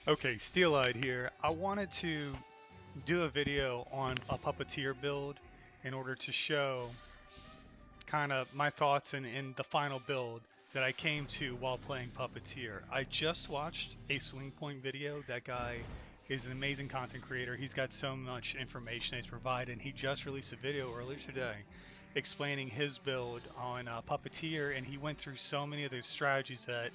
Okay, Steel-Eyed here. I wanted to do a video on a Puppeteer build in order to show kind of my thoughts in the final build that I came to while playing Puppeteer. I just watched a Swing Point video. That guy is an amazing content creator. He's got so much information he's provided, and he just released a video earlier today explaining his build on Puppeteer, and he went through so many of those strategies that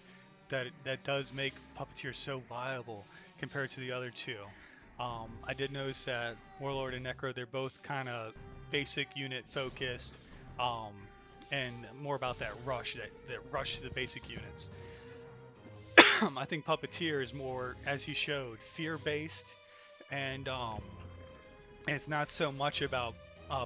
does make Puppeteer so viable compared to the other two. I did notice that Warlord and Necro, they're both kind of basic unit focused, um, and more about that rush, that rush to the basic units. I think Puppeteer is more, as he showed, fear based, and it's not so much about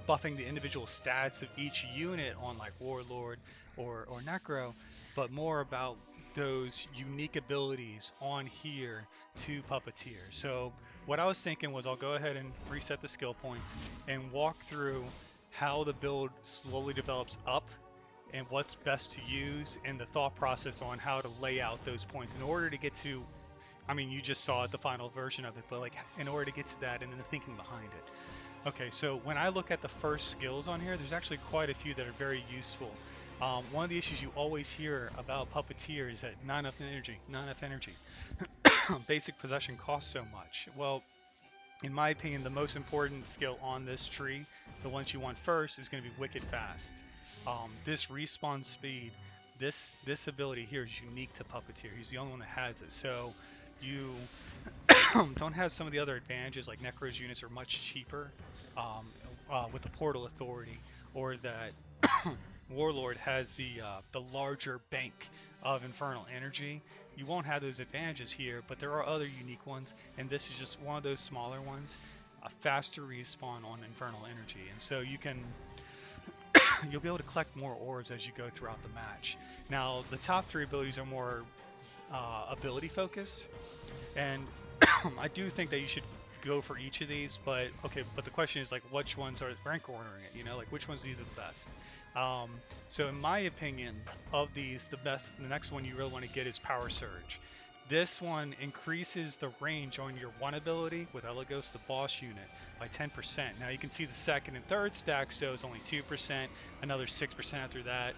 buffing the individual stats of each unit on like Warlord or Necro, but more about those unique abilities on here to Puppeteer. So what I was thinking was I'll go ahead and reset the skill points and walk through how the build slowly develops up and what's best to use and the thought process on how to lay out those points in order to get to, I mean, you just saw it, the final version of it, but like in order to get to that and then the thinking behind it. Okay, so when I look at the first skills on here, there's actually quite a few that are very useful. One of the issues you always hear about Puppeteer is that not enough energy, not enough energy. Basic possession costs so much. Well, in my opinion, the most important skill on this tree, the ones you want first, is going to be Wicked Fast. This respawn speed, this ability here is unique to Puppeteer. He's the only one that has it. So you don't have some of the other advantages, like Necro's units are much cheaper with the Portal Authority, or that Warlord has the larger bank of Infernal Energy. You won't have those advantages here, but there are other unique ones, and this is just one of those smaller ones. A faster respawn on Infernal Energy, and so you'll be able to collect more orbs as you go throughout the match. Now, the top three abilities are more ability focused, and I do think that you should go for each of these, but okay, but the question is like which ones are rank ordering it, you know, like which ones of these are the best. So in my opinion, of these, the next one you really want to get is Power Surge. This one increases the range on your one ability with Elegos, the boss unit, by 10%. Now you can see the second and third stack, so it's only 2%, another 6% after that.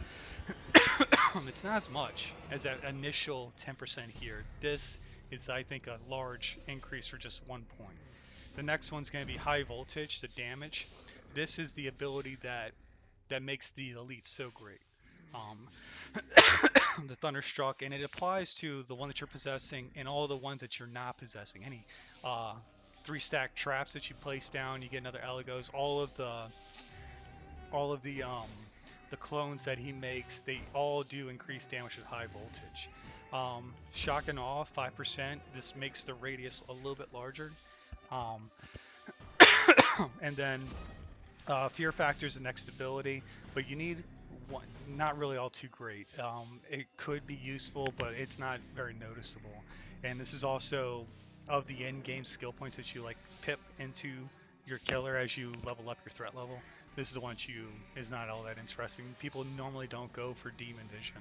It's not as much as that initial 10% here. This is, I think, a large increase for just 1 point. The next one's going to be High Voltage, the damage. This is the ability that makes the elite so great. Um, the Thunderstruck, and it applies to the one that you're possessing and all the ones that you're not possessing. Any uh, 3-stack traps that you place down, you get another Elegos. All of the clones that he makes, they all do increase damage with High Voltage. Shock and Awe, 5%. This makes the radius a little bit larger. Um, and then Fear Factor is the next ability, but you need one, not really all too great. It could be useful, but it's not very noticeable. And this is also of the end-game skill points that you like pip into your killer as you level up your threat level. This is the one that is not all that interesting. People normally don't go for Demon Vision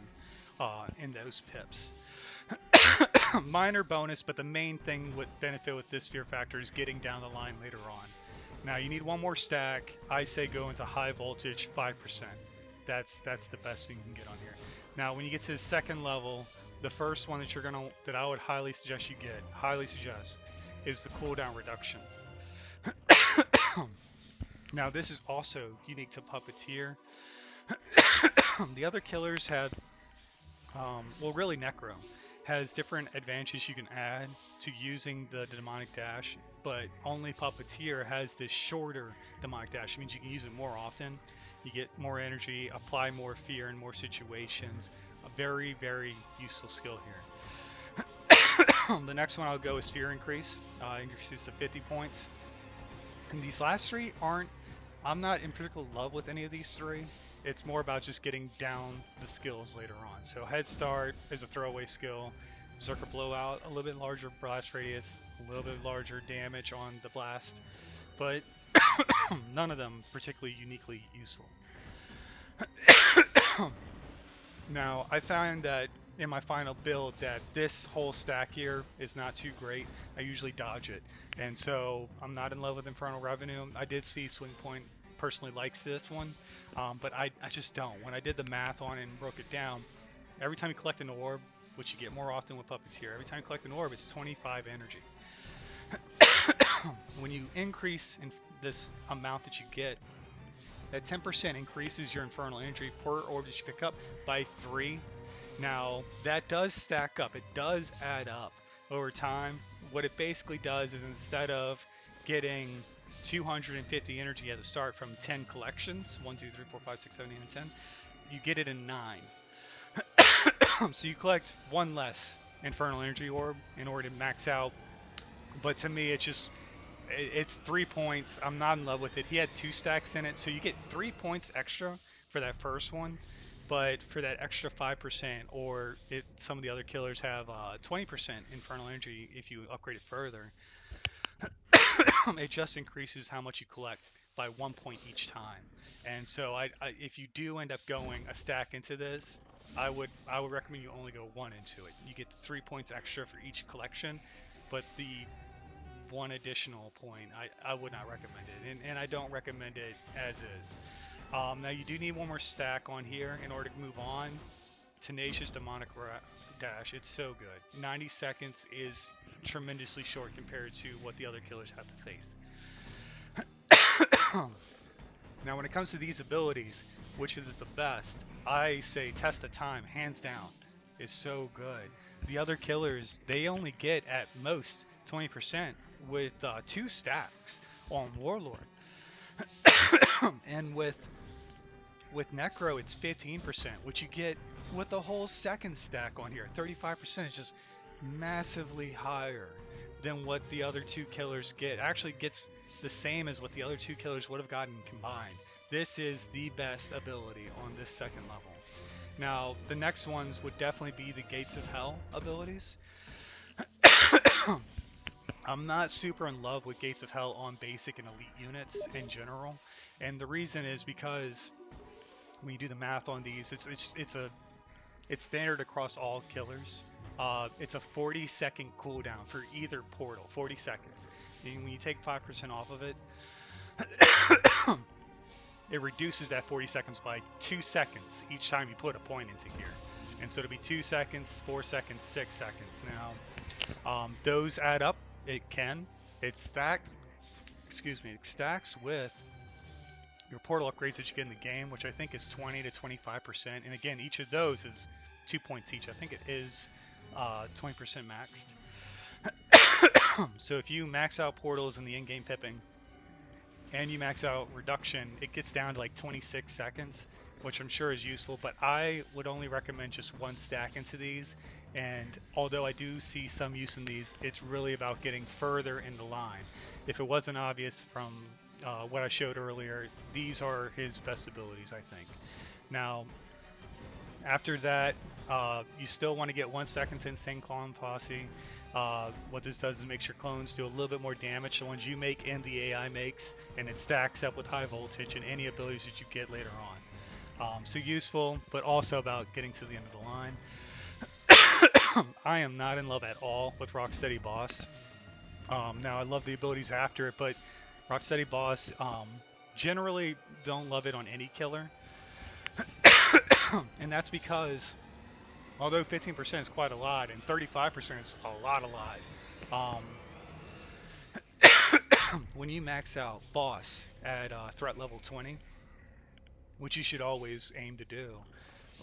in those pips. Minor bonus, but the main thing with benefit with this Fear Factor is getting down the line later on. Now you need one more stack. I say go into High Voltage, 5%. That's the best thing you can get on here. Now when you get to the second level, the first one that I would highly suggest you get, is the cooldown reduction. Now this is also unique to Puppeteer. The other killers have, well, really Necro has different advantages you can add to using the demonic dash, but only Puppeteer has this shorter demonic dash. It means you can use it more often. You get more energy, apply more fear in more situations. A very, very useful skill here. The next one I'll go is Fear Increase. Increases to 50 points. And these last three I'm not in particular love with any of these three. It's more about just getting down the skills later on. So Head Start is a throwaway skill. Berserker Blowout, a little bit larger blast radius, a little bit larger damage on the blast, but none of them particularly uniquely useful. Now, I found that in my final build that this whole stack here is not too great. I usually dodge it. And so I'm not in love with Infernal Revenue. I did see Swing Point personally likes this one, but I just don't. When I did the math on it and broke it down, every time you collect an orb, which you get more often with Puppeteer, every time you collect an orb, it's 25 energy. When you increase in this amount that you get, that 10% increases your infernal energy per orb that you pick up by 3. Now, that does stack up. It does add up over time. What it basically does is instead of getting 250 energy at the start from 10 collections, 1, 2, 3, 4, 5, 6, 7, 8, and 10, you get it in 9. So you collect 1 less infernal energy orb in order to max out. But to me, it's 3 points. I'm not in love with it. He had 2 stacks in it, so you get 3 points extra for that first one. But for that extra 5%, or some of the other killers have 20% infernal energy if you upgrade it further, it just increases how much you collect by 1 point each time. And so if you do end up going a stack into this, I would recommend you only go 1 into it. You get 3 points extra for each collection, but the 1 additional point, I would not recommend it, and I don't recommend it as is. Now you do need 1 more stack on here in order to move on. Tenacious Demonic Dash, it's so good. 90 seconds is tremendously short compared to what the other killers have to face. Now when it comes to these abilities, which is the best, I say Test of Time, hands down, is so good. The other killers, they only get at most 20% with 2 stacks on Warlord. And with Necro, it's 15%, which you get with the whole second stack on here. 35% is just massively higher than what the other 2 killers get. Actually gets the same as what the other 2 killers would have gotten combined. This is the best ability on this second level. Now, the next ones would definitely be the Gates of Hell abilities. I'm not super in love with Gates of Hell on basic and elite units in general, and the reason is because when you do the math on these, it's standard across all killers. It's a 40-second cooldown for either portal, 40 seconds. And when you take 5% off of it, it reduces that 40 seconds by 2 seconds each time you put a point into here. And so it'll be 2 seconds, 4 seconds, 6 seconds. Now, those add up. It stacks with your portal upgrades that you get in the game, which I think is 20 to 25%. And again, each of those is 2 points each. I think it is 20% maxed. So if you max out portals in the in-game pipping and you max out reduction, it gets down to like 26 seconds, which I'm sure is useful, but I would only recommend just 1 stack into these. And although I do see some use in these, it's really about getting further in the line. If it wasn't obvious from what I showed earlier, these are his best abilities, I think. Now, after that, you still want to get 1 second to Insane Clone Posse. What this does is makes your clones do a little bit more damage, the ones you make and the AI makes, and it stacks up with high voltage and any abilities that you get later on. So useful, but also about getting to the end of the line. I am not in love at all with Rocksteady Boss. Now I love the abilities after it, but Rocksteady Boss, generally don't love it on any killer. And that's because although 15% is quite a lot and 35% is a lot, when you max out Boss at threat level 20, which you should always aim to do,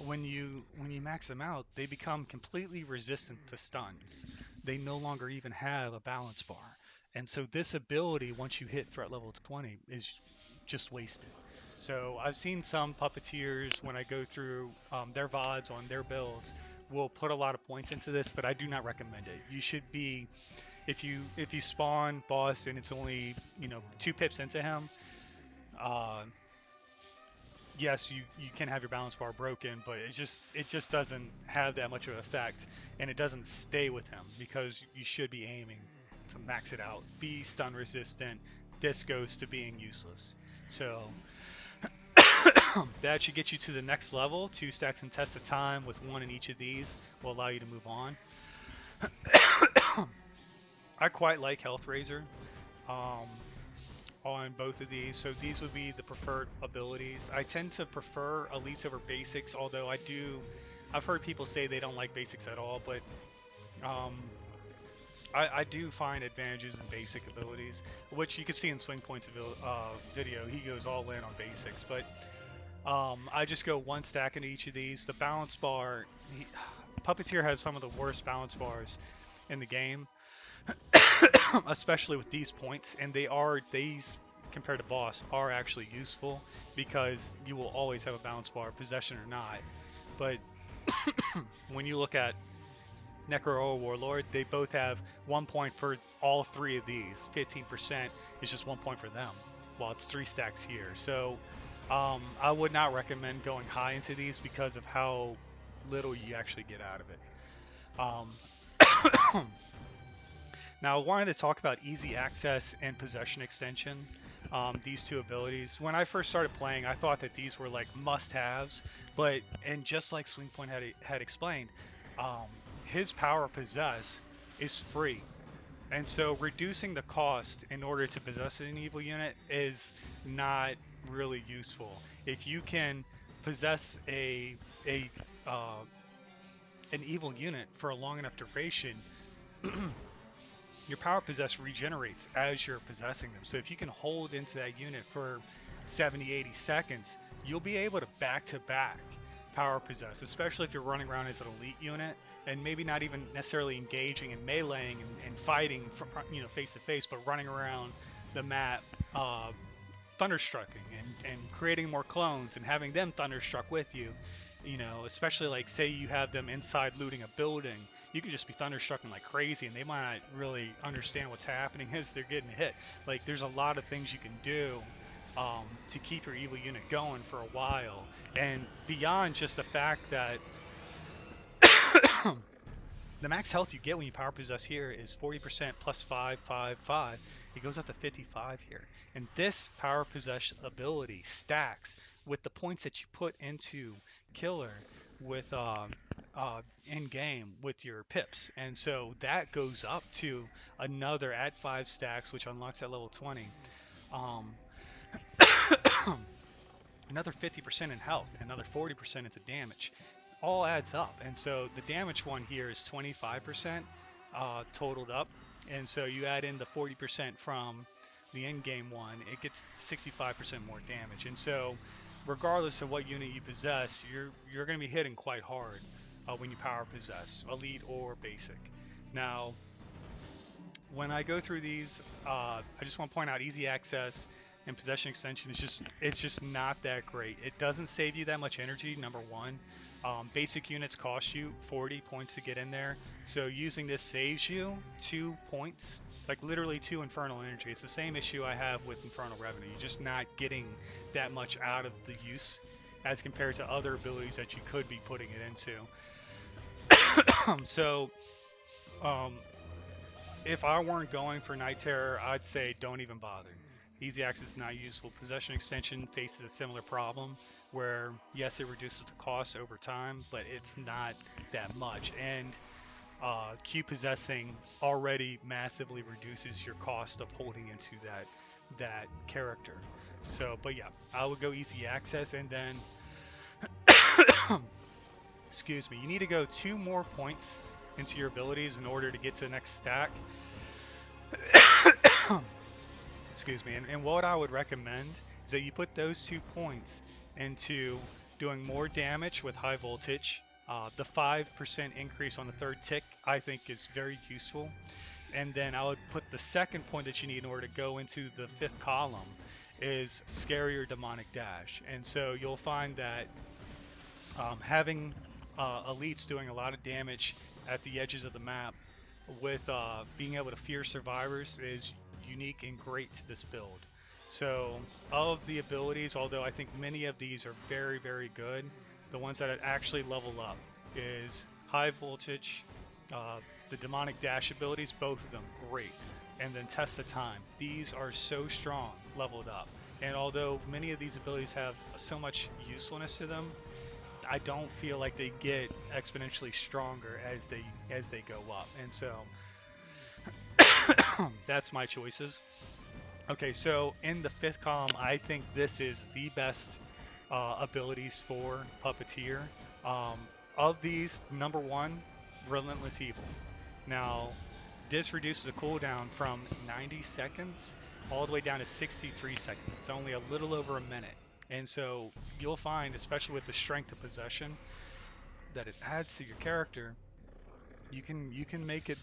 when you max them out, they become completely resistant to stuns. They no longer even have a balance bar. And so this ability, once you hit threat level 20, is just wasted. So I've seen some puppeteers, when I go through their VODs on their builds, will put a lot of points into this, but I do not recommend it. You should be, if you spawn Boss and it's only 2 pips into him, yes, you can have your balance bar broken, but it just doesn't have that much of an effect, and it doesn't stay with him because you should be aiming to max it out, be stun resistant. This goes to being useless. So that should get you to the next level. 2 stacks and Test of Time with 1 in each of these will allow you to move on. I quite like Health Razor um, on both of these, so these would be the preferred abilities. I tend to prefer elites over basics, although I've heard people say they don't like basics at all, but um, I do find advantages in basic abilities, which you can see in Swing Point's video. He goes all in on basics, but I just go 1 stack into each of these. The balance bar, Puppeteer has some of the worst balance bars in the game, especially with these points, and these compared to boss are actually useful because you will always have a balance bar, possession or not. But when you look at Necro or Warlord, they both have 1 point for all 3 of these. 15% is just 1 point for them, while it's 3 stacks here. So I would not recommend going high into these because of how little you actually get out of it. Now, I wanted to talk about easy access and possession extension. These 2 abilities. When I first started playing, I thought that these were like must-haves, and just like Swing Point had explained, his power possess is free, and so reducing the cost in order to possess an evil unit is not really useful. If you can possess an evil unit for a long enough duration, your power possess regenerates as you're possessing them. So if you can hold into that unit for 70-80 seconds, you'll be able to back-to-back power possess, especially if you're running around as an elite unit and maybe not even necessarily engaging and meleeing and fighting from, face to face, but running around the map thunderstrucking and creating more clones and having them thunderstruck with you. Especially like say you have them inside looting a building, you can just be thunderstrucking like crazy and they might not really understand what's happening as they're getting hit. Like there's a lot of things you can do to keep your evil unit going for a while, and beyond just the fact that the max health you get when you power possess here is 40% plus 5, 5, 5. It goes up to 55 here. And this power possess ability stacks with the points that you put into Killer with in game with your pips. And so that goes up to another at 5 stacks, which unlocks at level 20. Another 50% in health, another 40% into damage. All adds up, and so the damage one here is 25% totaled up, and so you add in the 40% from the in-game one, it gets 65% more damage. And so regardless of what unit you possess, you're going to be hitting quite hard when you power possess, elite or basic. Now, when I go through these, I just want to point out easy access and possession extension it's just not that great. It doesn't save you that much energy, number one. Basic units cost you 40 points to get in there, so using this saves you 2 points, like literally 2 infernal energy. It's the same issue I have with infernal revenue. You're just not getting that much out of the use as compared to other abilities that you could be putting it into. So if I weren't going for Night Terror, I'd say don't even bother. Easy access is not useful. Possession extension faces a similar problem where, yes, it reduces the cost over time, but it's not that much. And Q possessing already massively reduces your cost of holding into that character. So, but yeah, I would go easy access, and then, excuse me, you need to go 2 more points into your abilities in order to get to the next stack. Excuse me, and what I would recommend is that you put those 2 points into doing more damage with high voltage. The 5% increase on the 3rd tick I think is very useful. And then I would put the second point that you need in order to go into the 5th column is scarier demonic dash. And so you'll find that having elites doing a lot of damage at the edges of the map with being able to fear survivors is unique and great to this build. So of the abilities, although I think many of these are very, very good, the ones that actually level up is high voltage, the demonic dash abilities, both of them great, and then test of time. These are so strong leveled up. And although many of these abilities have so much usefulness to them, I don't feel like they get exponentially stronger as they go up. And so that's my choices. Okay, so in the fifth column, I think this is the best abilities for Puppeteer. Um, of these, number one, Relentless Evil. Now, this reduces the cooldown from 90 seconds all the way down to 63 seconds. It's only a little over a minute. And so you'll find, especially with the strength of possession, that it adds to your character. You can make it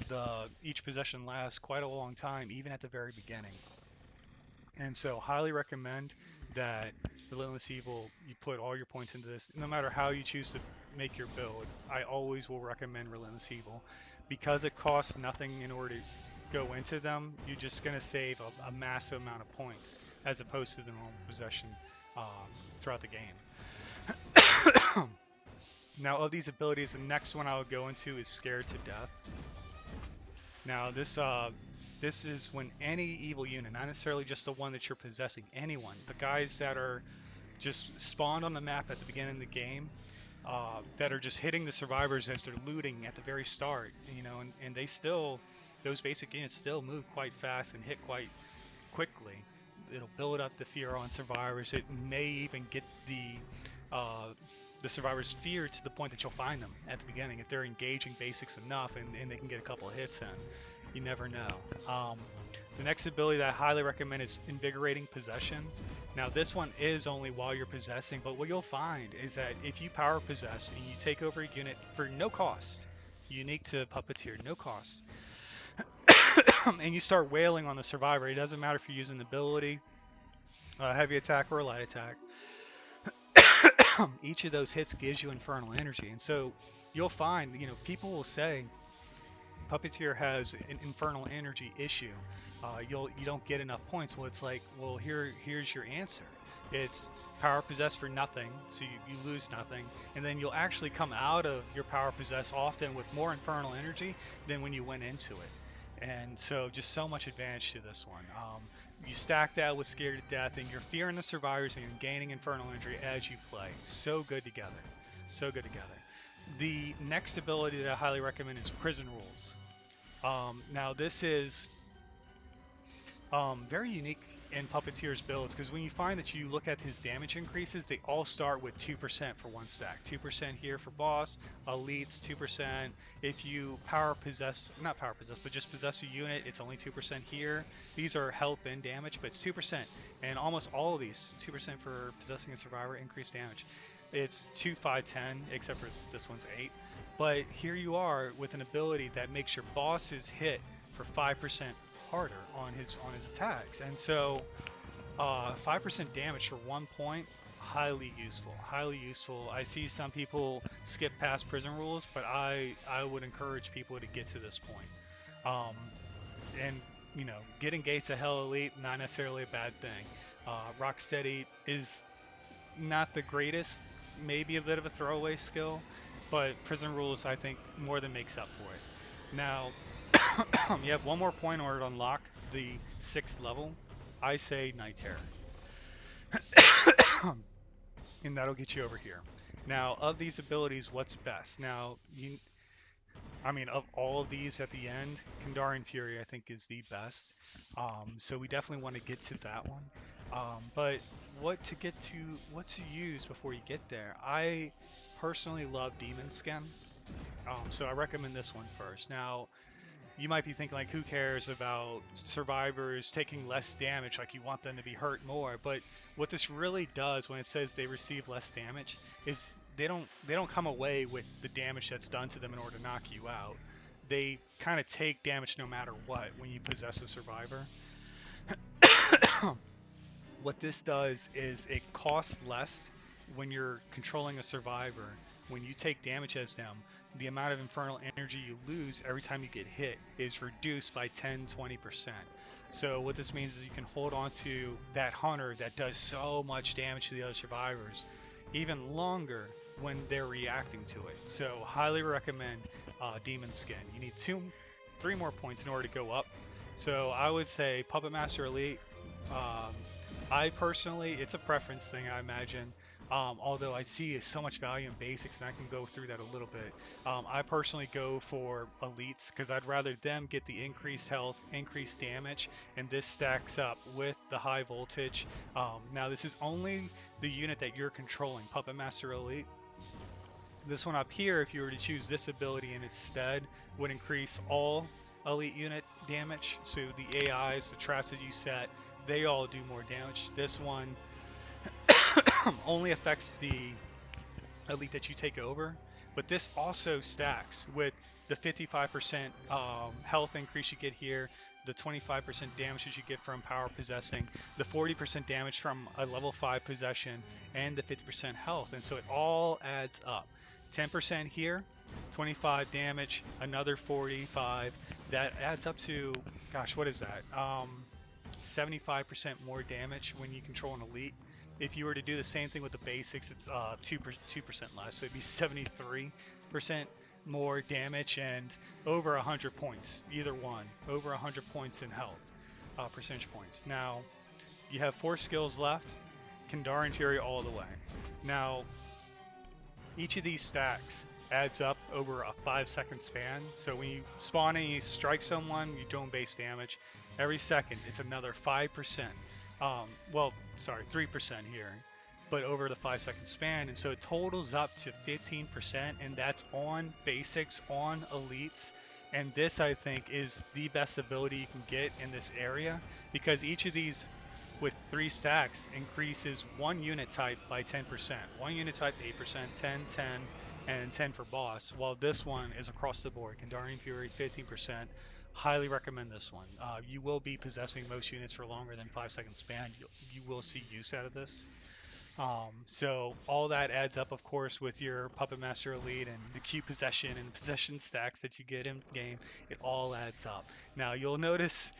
each possession last quite a long time, even at the very beginning. And so highly recommend that Relentless Evil, you put all your points into this. No matter how you choose to make your build, I always will recommend Relentless Evil. Because it costs nothing in order to go into them, you're just going to save a massive amount of points as opposed to the normal possession um, throughout the game. Now, of these abilities, the next one I would go into is Scared to Death. Now, this is when any evil unit, not necessarily just the one that you're possessing, anyone, the guys that are just spawned on the map at the beginning of the game, that are just hitting the survivors as they're looting at the very start, and they still, those basic units still move quite fast and hit quite quickly. It'll build up the fear on survivors. It may even get the survivors' fear to the point that you'll find them at the beginning if they're engaging basics enough, and they can get a couple of hits in. You never know. The next ability that I highly recommend is Invigorating Possession. Now this one is only while you're possessing, but what you'll find is that if you power possess and you take over a unit for no cost, unique to Puppeteer, no cost, and you start wailing on the survivor, it doesn't matter if you're using an ability, heavy attack or a light attack, each of those hits gives you infernal energy. And so you'll find, people will say Puppeteer has an infernal energy issue. You don't get enough points. Well, it's like, well, here's your answer. It's power possess for nothing, so you lose nothing, and then you'll actually come out of your power possess often with more infernal energy than when you went into it. And so just so much advantage to this one. You stack that with Scared to Death, and you're fearing the survivors and you're gaining infernal energy as you play. So good together. So good together. The next ability that I highly recommend is Prison Rules. Now this is very unique in Puppeteer's builds, because when you find that you look at his damage increases, they all start with 2% for one stack. 2% here for boss, elites 2%. If you not power possess, but just possess a unit, it's only 2% here. These are health and damage, but it's 2%. And almost all of these, 2% for possessing a survivor, increased damage. It's 2, 5, 10, except for this one's 8. But here you are with an ability that makes your bosses hit for 5% harder on his attacks, and so 5% damage for 1 point, highly useful. I see some people skip past Prison Rules, but I would encourage people to get to this point. And getting Gates of Hell Elite, not necessarily a bad thing. Rocksteady is not the greatest, maybe a bit of a throwaway skill, but Prison Rules, I think, more than makes up for it. Now, you have one more point in order to unlock the 6th level. I say Night Terror. And that'll get you over here. Now, of these abilities, what's best? Now, of all of these at the end, Kandarian Fury, I think, is the best. So we definitely want to get to that one. But what to use before you get there? I personally love Demon Skin. So I recommend this one first. Now, you might be thinking, like, who cares about survivors taking less damage? Like, you want them to be hurt more. But what this really does when it says they receive less damage is they don't come away with the damage that's done to them in order to knock you out. They kind of take damage no matter what when you possess a survivor. What this does is it costs less when you're controlling a survivor. When you take damage as them, the amount of infernal energy you lose every time you get hit is reduced by 10-20%. So what this means is you can hold on to that hunter that does so much damage to the other survivors even longer when they're reacting to it. So highly recommend Demon Skin. You need 3 more points in order to go up. So I would say Puppet Master Elite, I personally, it's a preference thing, I imagine. Although I see so much value in basics, and I can go through that a little bit. I personally go for elites because I'd rather them get the increased health, increased damage, and this stacks up with the high voltage. Now, this is only the unit that you're controlling, Puppet Master Elite. This one up here, if you were to choose this ability in its stead, would increase all elite unit damage. So the AIs, the traps that you set, they all do more damage. This one only affects the elite that you take over, but this also stacks with the 55% health increase you get here, the 25% damage that you get from power possessing, the 40% damage from a level 5 possession, and the 50% health. And so it all adds up. 10% here, 25 damage, another 45. That adds up to, gosh, what is that? 75% more damage when you control an elite. If you were to do the same thing with the basics, it's 2% less, so it'd be 73% more damage and over 100 points, either one, over 100 points in health, percentage points. Now, you have 4 skills left, Kandarian Fury all the way. Now, each of these stacks adds up over a 5-second span, so when you spawn and you strike someone, you don't base damage. Every second, it's another 5%. Well, sorry, 3% here, but over the 5-second span. And so it totals up to 15%, and that's on basics, on elites. And this, I think, is the best ability you can get in this area, because each of these with 3 stacks increases one unit type by 10%. One unit type 8%, 10, 10, and 10 for boss, while this one is across the board. Kandarian Fury, 15%. Highly recommend this one. You will be possessing most units for longer than 5-second span. You will see use out of this. So all that adds up, of course, with your Puppet Master Elite and the Q possession and the possession stacks that you get in game. It all adds up. Now you'll notice,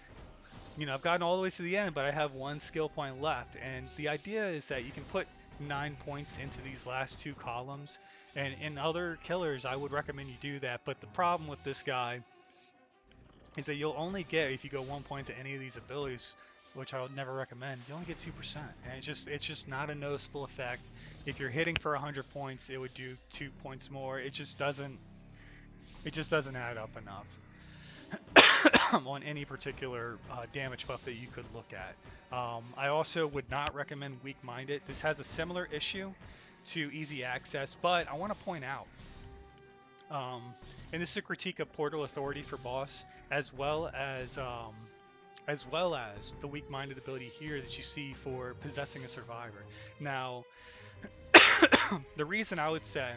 I've gotten all the way to the end, but I have 1 skill point left. And the idea is that you can put 9 points into these last 2 columns. And in other killers, I would recommend you do that. But the problem with this guy is that you'll only get, if you go 1 point to any of these abilities, which I would never recommend, you only get 2%, and it's just not a noticeable effect. If you're hitting for 100 points, it would do 2 points more. It just doesn't add up enough on any particular damage buff that you could look at. I also would not recommend Weak Minded. This has a similar issue to Easy Access, but I want to point out, and this is a critique of Portal Authority for boss, as well as the weak-minded ability here that you see for possessing a survivor. Now, the reason I would say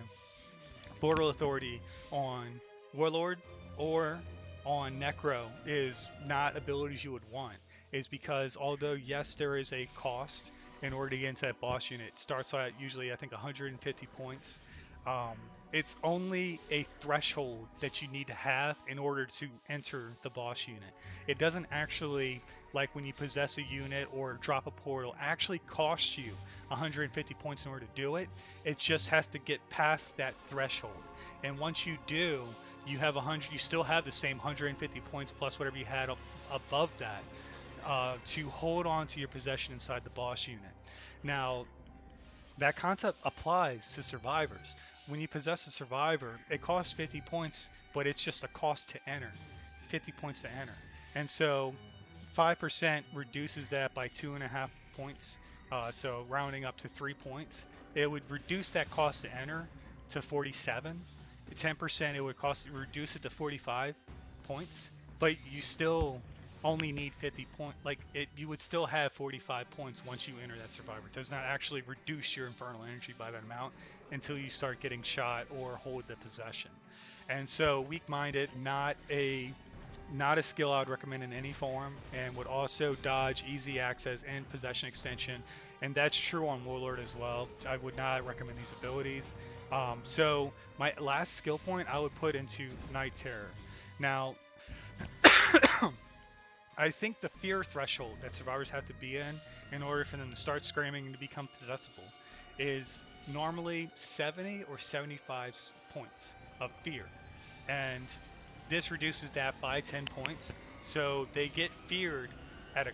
Portal Authority on Warlord or on Necro is not abilities you would want is because although yes, there is a cost in order to get into that boss unit. It starts at usually I think 150 points. It's only a threshold that you need to have in order to enter the boss unit. It doesn't actually, like when you possess a unit or drop a portal, actually cost you 150 points in order to do it. It just has to get past that threshold. And once you do, you have 100. You still have the same 150 points plus whatever you had above that to hold on to your possession inside the boss unit. Now, that concept applies to survivors. When you possess a survivor, it costs 50 points, but it's just a cost to enter. 50 points to enter. And so 5% reduces that by 2.5 points. So rounding up to 3 points. It would reduce that cost to enter to 47. 10% it would reduce it to 45 points, but you still only need 50 points. You would still have 45 points once you enter that survivor. It does not actually reduce your infernal energy by that amount until you start getting shot or hold the possession. And so weak-minded, not a skill I would recommend in any form, and would also dodge easy access and possession extension. And that's true on Warlord as well. I would not recommend these abilities. So my last skill point I would put into Night Terror. Now, I think the fear threshold that survivors have to be in order for them to start screaming and to become possessible is normally 70 or 75 points of fear. And this reduces that by 10 points. So they get feared at a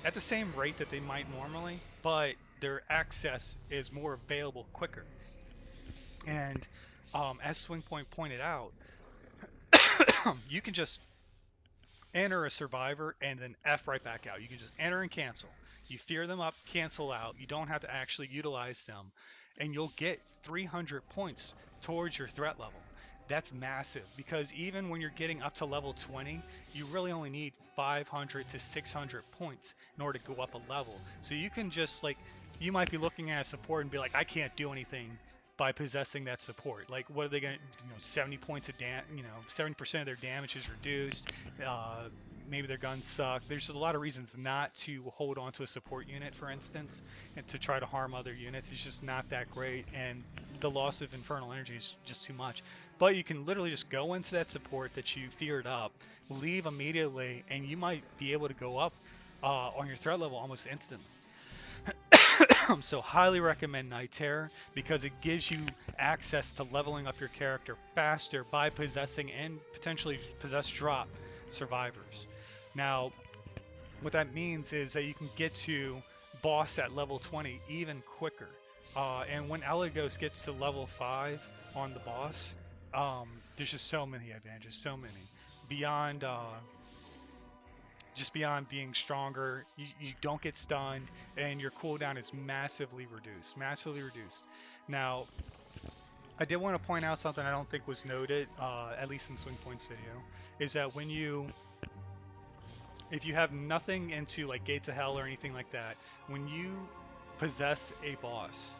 at the same rate that they might normally, but their access is more available quicker. And as Swing Point pointed out, you can just enter a survivor and then F right back out. You can just enter and cancel. You fear them up, cancel out. You don't have to actually utilize them. And you'll get 300 points towards your threat level. That's massive because even when you're getting up to level 20, you really only need 500 to 600 points in order to go up a level. So you can just like, you might be looking at a support and be like, I can't do anything by possessing that support. Like, what are they going to, 70 points of 70% of their damage is reduced. Uh, Maybe their guns suck. There's a lot of reasons not to hold on to a support unit, for instance, and to try to harm other units. It's just not that great, and the loss of infernal energy is just too much. But you can literally just go into that support that you feared up, leave immediately, and you might be able to go up on your threat level almost instantly. So highly recommend Night Terror because it gives you access to leveling up your character faster by possessing and potentially possess drop survivors. Now, what that means is that you can get to boss at level 20 even quicker. And when Elagos gets to level 5 on the boss, there's just so many advantages, so many. Beyond just beyond being stronger, you don't get stunned, and your cooldown is massively reduced. Massively reduced. Now, I did want to point out something I don't think was noted, at least in Swing Point's video, is that if you have nothing into like Gates of Hell or anything like that, when you possess a boss,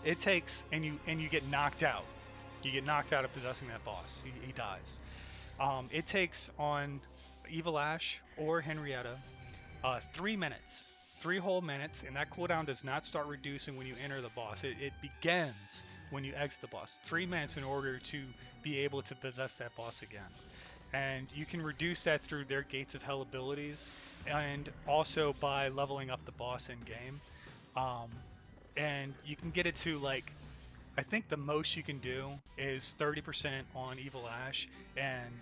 it takes, and you get knocked out. You get knocked out of possessing that boss. He dies. It takes on Evil Ash or Henrietta 3 minutes, 3 whole minutes, and that cooldown does not start reducing when you enter the boss. It begins when you exit the boss. 3 minutes in order to be able to possess that boss again. And you can reduce that through their Gates of Hell abilities and also by leveling up the boss in game. And you can get it to like, I think the most you can do is 30% on Evil Ash and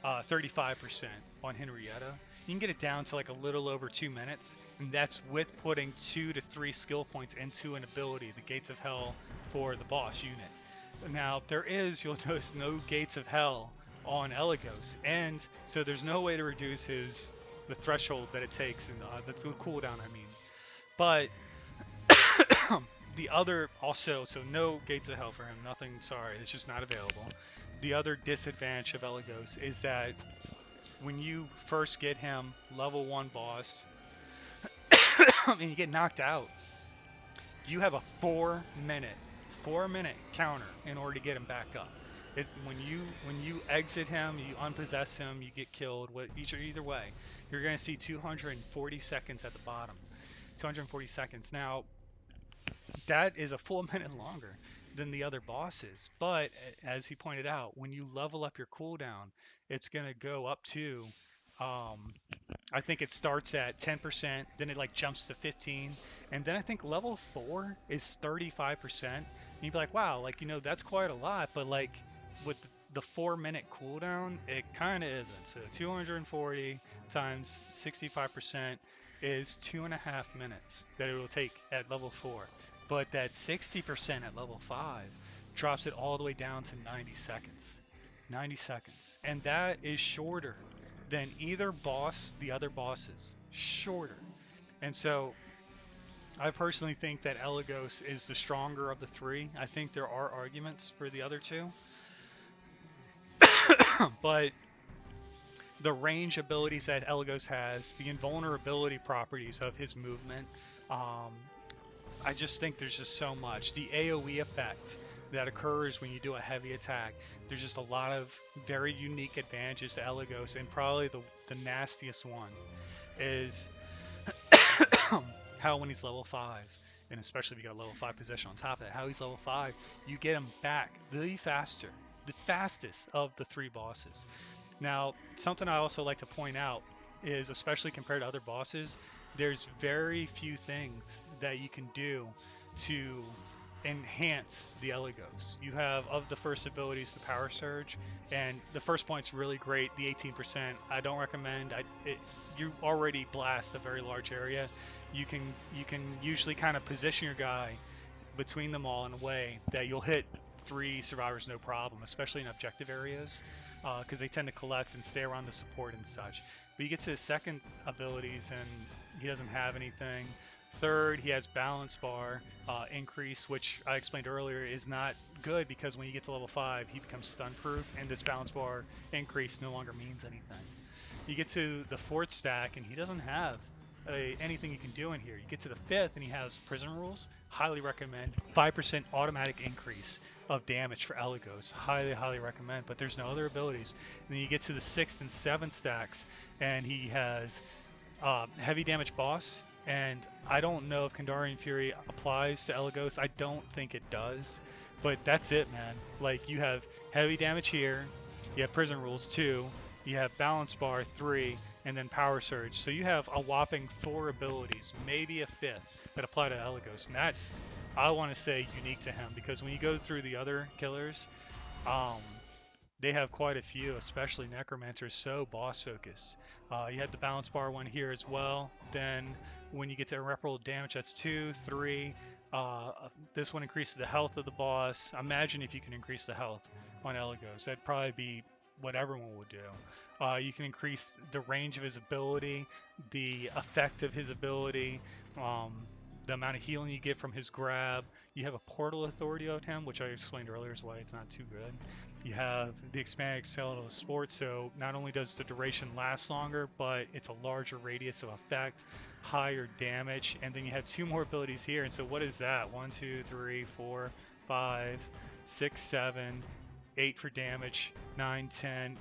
35% on Henrietta. You can get it down to like a little over 2 minutes, and that's with putting 2 to 3 skill points into an ability, the Gates of Hell for the boss unit. Now, you'll notice no Gates of Hell on Elagos, and so there's no way to reduce the threshold that it takes, and the cooldown, I mean. But the other also, so no Gates of Hell for him, nothing, sorry, it's just not available. The other disadvantage of Elagos is that when you first get him level 1 boss and you get knocked out, you have a 4-minute counter in order to get him back up. When you exit him, you unpossess him, you get killed. Either way, you're going to see 240 seconds at the bottom. 240 seconds. Now, that is a full minute longer than the other bosses. But as he pointed out, when you level up your cooldown, it's going to go up to, I think it starts at 10%, then it like jumps to 15, and then I think level 4 is 35%. And you'd be like, wow, like, that's quite a lot, but like with the 4-minute cooldown, it kind of isn't. So 240 times 65% is 2.5 minutes that it will take at level 4. But that 60% at level 5 drops it all the way down to 90 seconds. 90 seconds. And that is shorter than either boss, the other bosses. Shorter. And so I personally think that Elagos is the stronger of the 3. I think there are arguments for the other 2. But the range abilities that Elagos has, the invulnerability properties of his movement, I just think there's just so much. The AoE effect that occurs when you do a heavy attack, there's just a lot of very unique advantages to Elagos, and probably the nastiest one is how when he's level 5, and especially if you got level 5 possession on top of that, how he's level 5, you get him back the fastest of the 3 bosses. Now, something I also like to point out is, especially compared to other bosses, there's very few things that you can do to enhance the Elegos. You have, of the first abilities, the Power Surge, and the first point's really great. The 18%, I don't recommend. You already blast a very large area. You can usually kind of position your guy between them all in a way that you'll hit 3 survivors no problem, especially in objective areas, because they tend to collect and stay around the support and such. But you get to his second abilities and he doesn't have anything. Third, he has balance bar increase, which I explained earlier is not good because when you get to level 5, he becomes stun proof, and this balance bar increase no longer means anything. You get to the fourth stack and he doesn't have anything you can do in here. You get to the fifth and he has prison rules. Highly recommend. 5% automatic increase of damage for Elegos. Highly recommend. But there's no other abilities. And then you get to the sixth and seventh stacks and he has heavy damage boss. And I don't know if Kandarian Fury applies to Elegos. I don't think it does. But that's it, man. Like, you have heavy damage here. You have prison rules 2. You have balance bar 3, and then power surge. So you have a whopping 4 abilities, maybe a 5th, that apply to Elegos. And that's, I want to say, unique to him, because when you go through the other killers, they have quite a few, especially Necromancer, so boss focused. You had the balance bar one here as well. Then when you get to irreparable damage, that's 2, 3. This one increases the health of the boss. Imagine if you can increase the health on Elegos. That'd probably be what everyone would do. You can increase the range of his ability, the effect of his ability, the amount of healing you get from his grab. You have a portal authority of him, which I explained earlier is why it's not too good. You have the expanded skeletal sport, so not only does the duration last longer, but it's a larger radius of effect, higher damage, and then you have 2 more abilities here. And so what is that? 1, 2, 3, 4, 5, 6, 7, 8 for damage, 9, 10,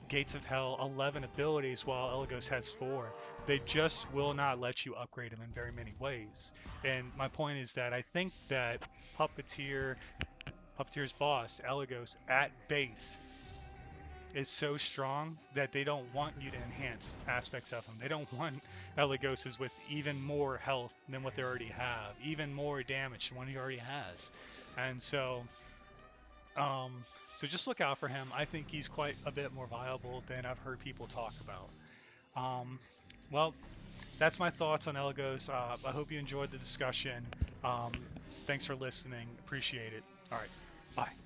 Gates of Hell, 11 abilities, while Elegos has 4. They just will not let you upgrade him in very many ways. And my point is that I think that Puppeteer's boss, Elegos, at base, is so strong that they don't want you to enhance aspects of him. They don't want Elegoses with even more health than what they already have, even more damage than what he already has. And so just look out for him. I think he's quite a bit more viable than I've heard people talk about. Well, that's my thoughts on Elegos. I hope you enjoyed the discussion. Thanks for listening. Appreciate it. All right. Bye.